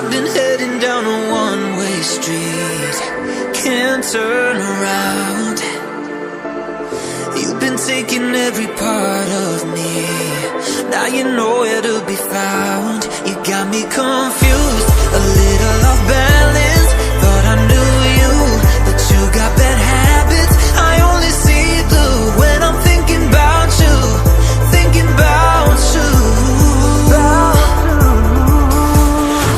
I've been heading down a one-way street, can't turn around. You've been taking every part of me, now you know where to be found. You got me confused, a little off balance. Thought I knew you, but you got bad habits. I only see blue when I'm thinking about you, thinking about you.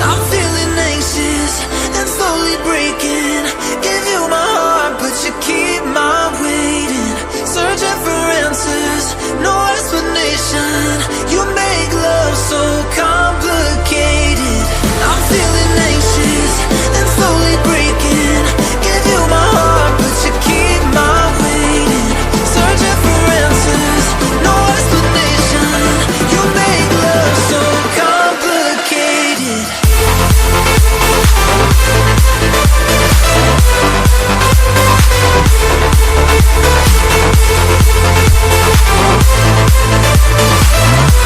I'm feeling anxious and slowly breaking. Give you my heart, but you keep my waiting. Searching for answers, no explanation. You make love so complicated. I'm feeling anxious and slowly breaking. Give you my heart, but you keep my waiting. Searching for answers, no explanation. You make love so complicated.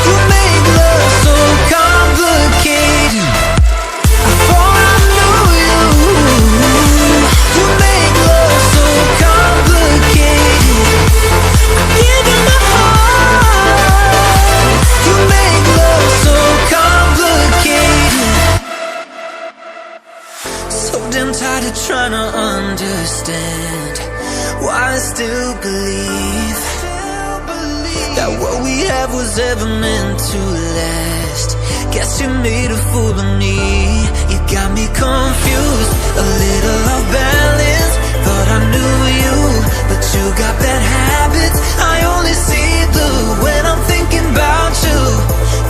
You make love so complicated. I thought I knew you. You make love so complicated. I give you my heart. You make love so complicated. So damn tired of trying to understand why I still believe that what we have was ever meant to last. Guess you made a fool of me. You got me confused, a little off balance. Thought I knew you, but you got bad habits. I only see blue when I'm thinking about you,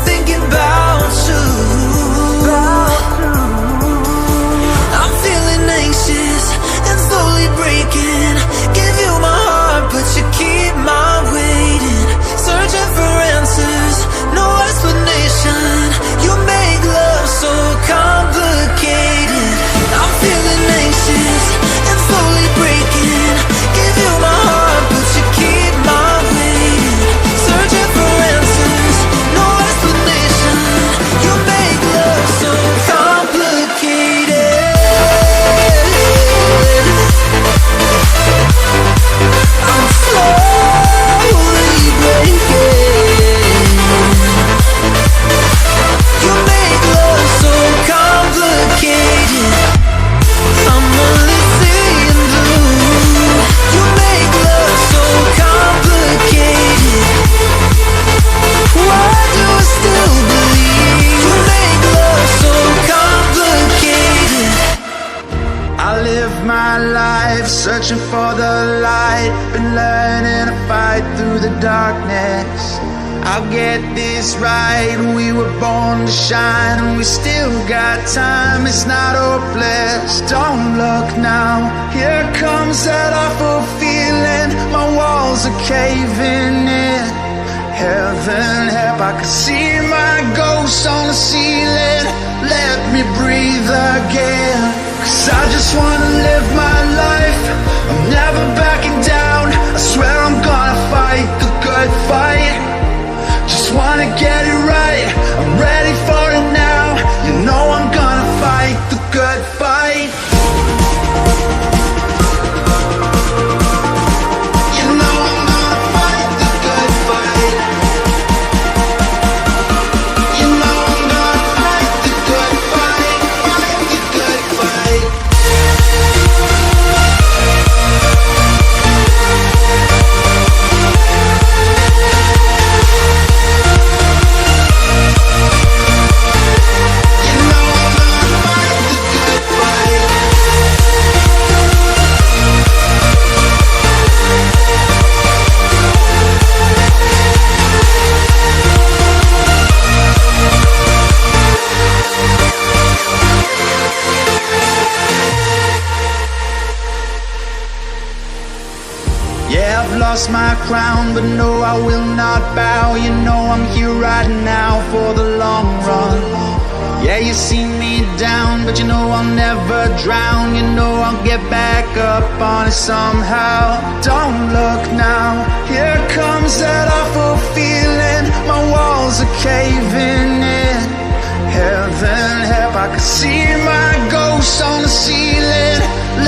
thinking about you. I'm feeling anxious and slowly breaking. Give you my heart, but you keep my waiting. Searching for answers, no explanation. You make love so complicated. I'm feeling anxious and slowly breaking. Give you my heart, but you keep my waiting. Searching for answers, no explanation. You make love so complicated. I'm slowly breaking. You make love so complicated. I'm only seeing blue. You make love so complicated. Why do I still believe? You make love so complicated. I live my life searching for the light. Been learning to fight through the darkness. I'll get this right. We were born to shine, and we still got time. It's not hopeless. Don't look now. Here comes that awful feeling. My walls are caving in. Heaven help, I can see my ghost on the ceiling. Let me breathe again. 'Cause I just wanna live my life. I'm never backing down. I swear I'm gonna fight the good fight. Just wanna get it right. I'm ready for it now. You know I'm gonna fight the good fight. You know I'm gonna fight the good fight. You know I'm gonna fight the good fight. Fight the good fight. Yeah, I've lost my crown, but no, I will not bow. You know I'm here right now for the long run. Yeah, you see me down, but you know I'll never drown. You know I'll get back up on it somehow. Don't look now, here comes that awful feeling. My walls are caving in. Heaven help, I can see my ghost on the ceiling.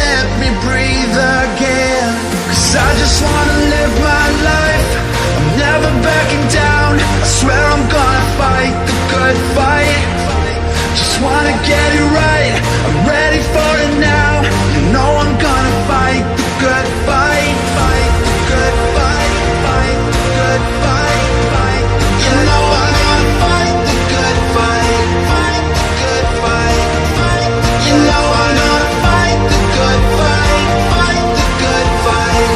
Let me breathe again. 'Cause I just wanna live my life. I'm never backing down. I swear I'm gonna fight the good fight. Just wanna get it right. I'm ready for it now. You know I'm gonna fight the good fight. Fight the good fight. Fight the good fight. Fight the good fight. You know I'm gonna fight the good fight. Fight the good fight. Fight the good fight. You know I'm gonna fight the good fight. Fight the good fight.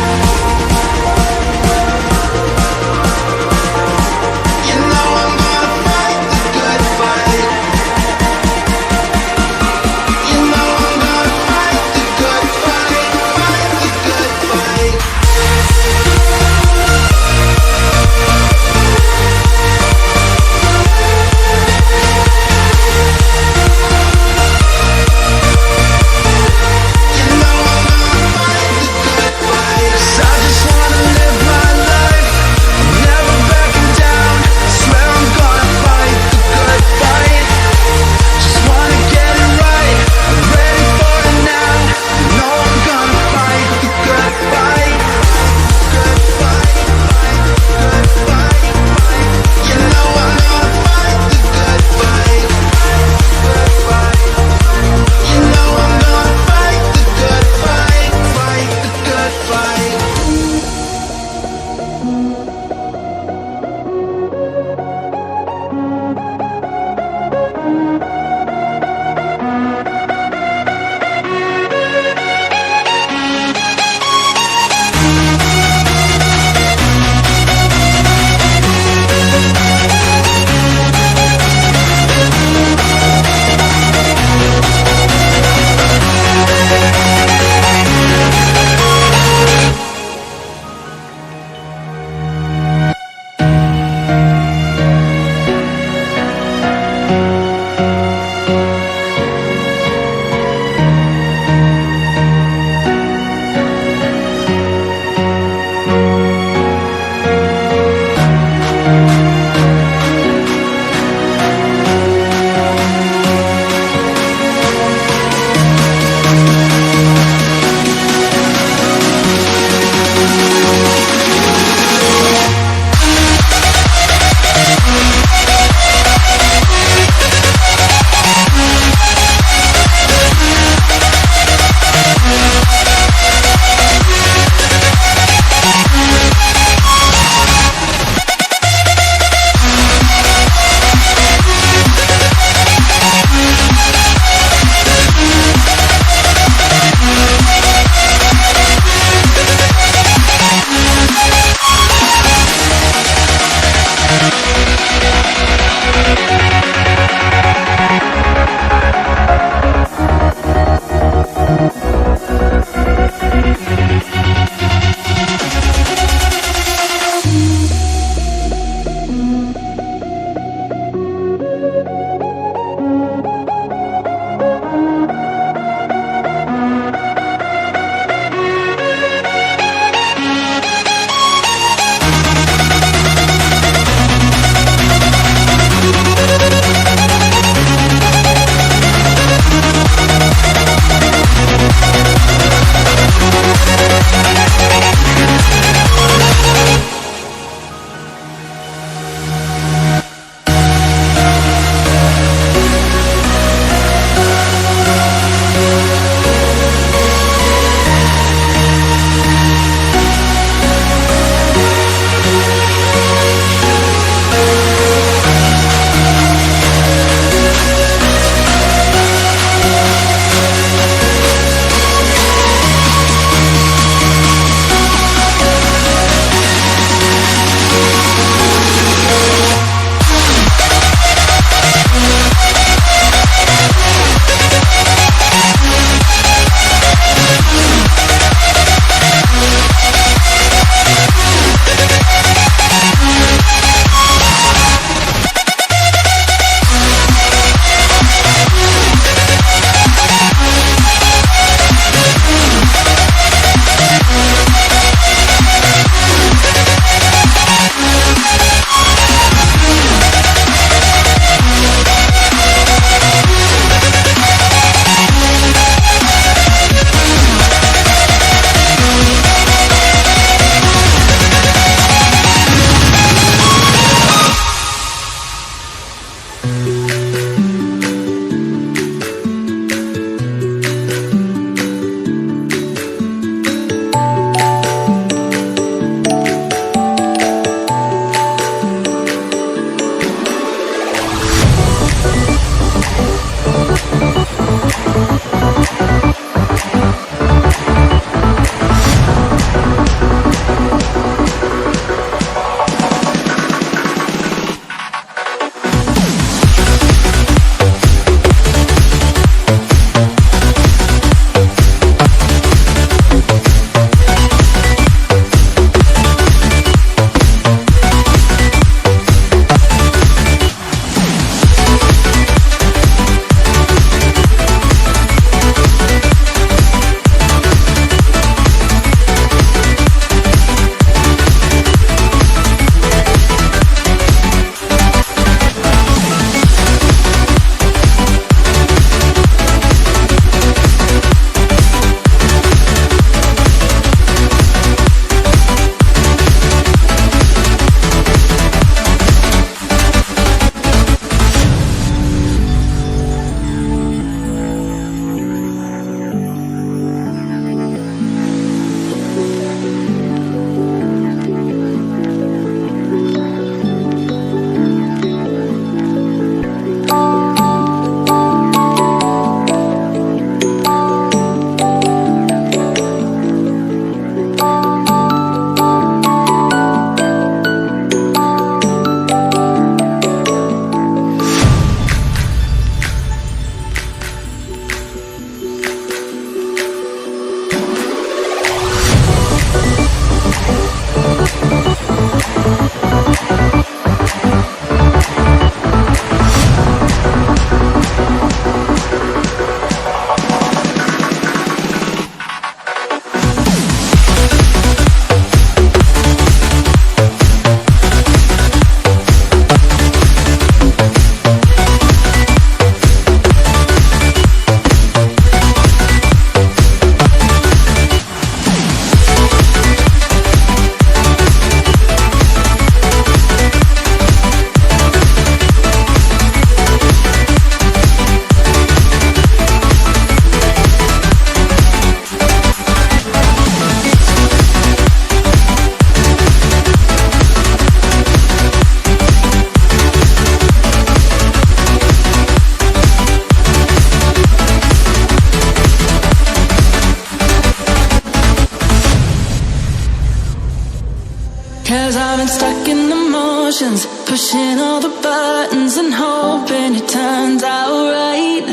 'Cause I've been stuck in emotions, pushing all the buttons and hoping it turns out right.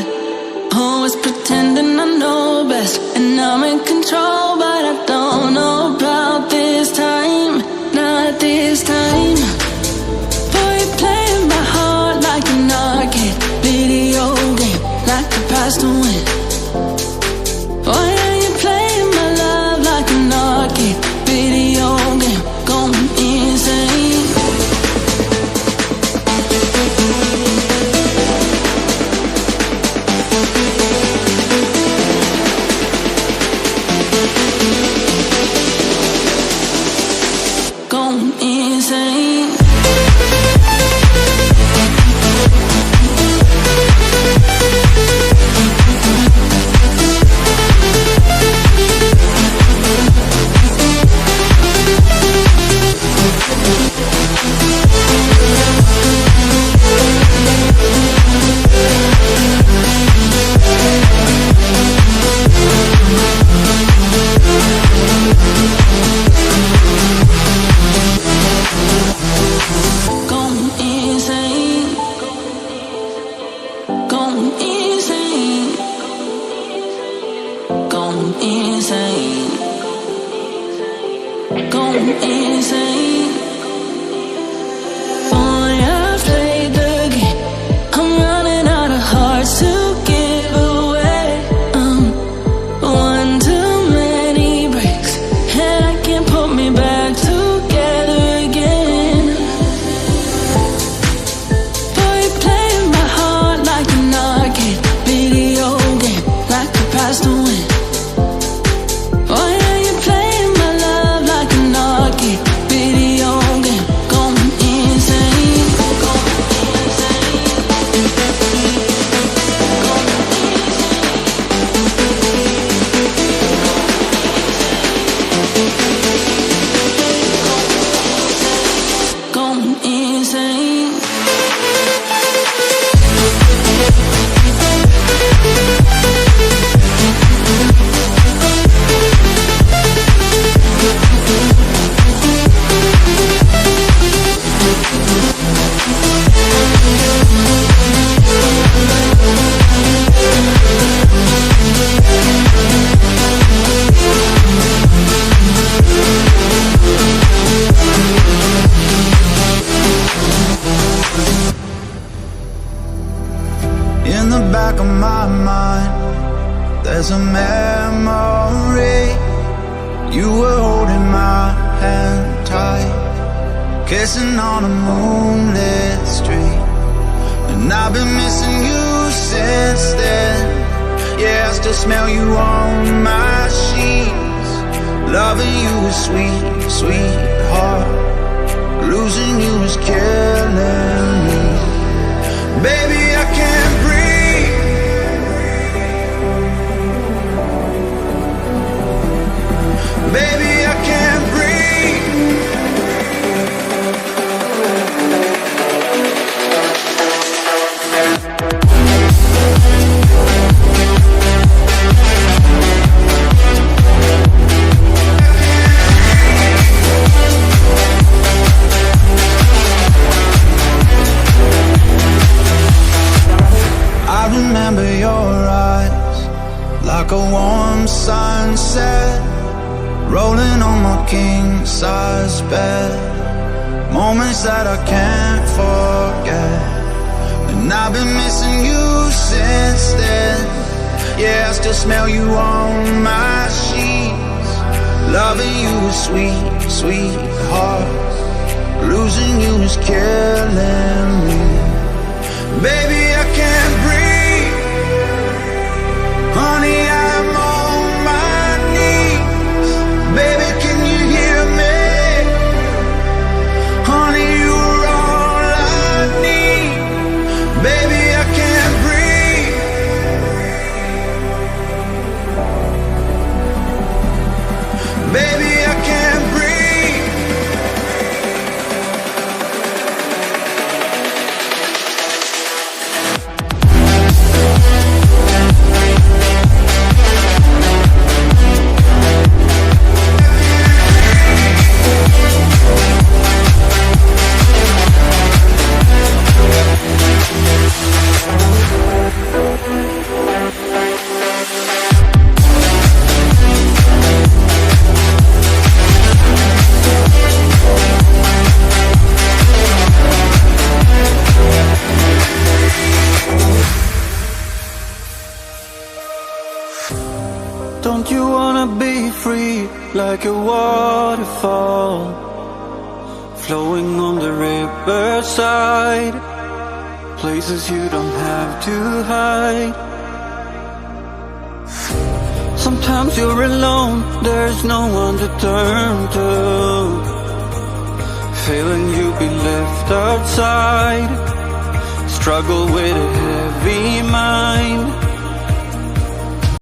Always pretending I know best and I'm in control, but I don't know about this time, not this time. Boy, you're playing my heart like an arcade video game, like a prize to win. Why are you playing my love like an arcade video game, going insane? Going insane. Video Going insane. In the back of my mind, there's a memory. You were holding my hand tight, kissing on a moonlit street. And I've been missing you since then. Yeah, I still smell you on my sheets. Loving you is sweet, sweetheart. Losing you is killing me. Baby, I can't breathe. Baby, I can't breathe. I remember your eyes like a warm sunset, rolling on my king-size bed. Moments that I can't forget. And I've been missing you since then. Yeah, I still smell you on my sheets. Loving you is sweet, sweetheart. Losing you is killing me. Baby, I can't breathe. Honey, I'm on my knees. Baby, can you hear me? Honey, you're all I need. Baby, I can't breathe. Baby, I can't breathe. Don't you wanna be free like a waterfall, flowing on the riverside, places you don't have to hide. Sometimes you're alone, there's no one to turn to, feeling you be left outside, struggle with it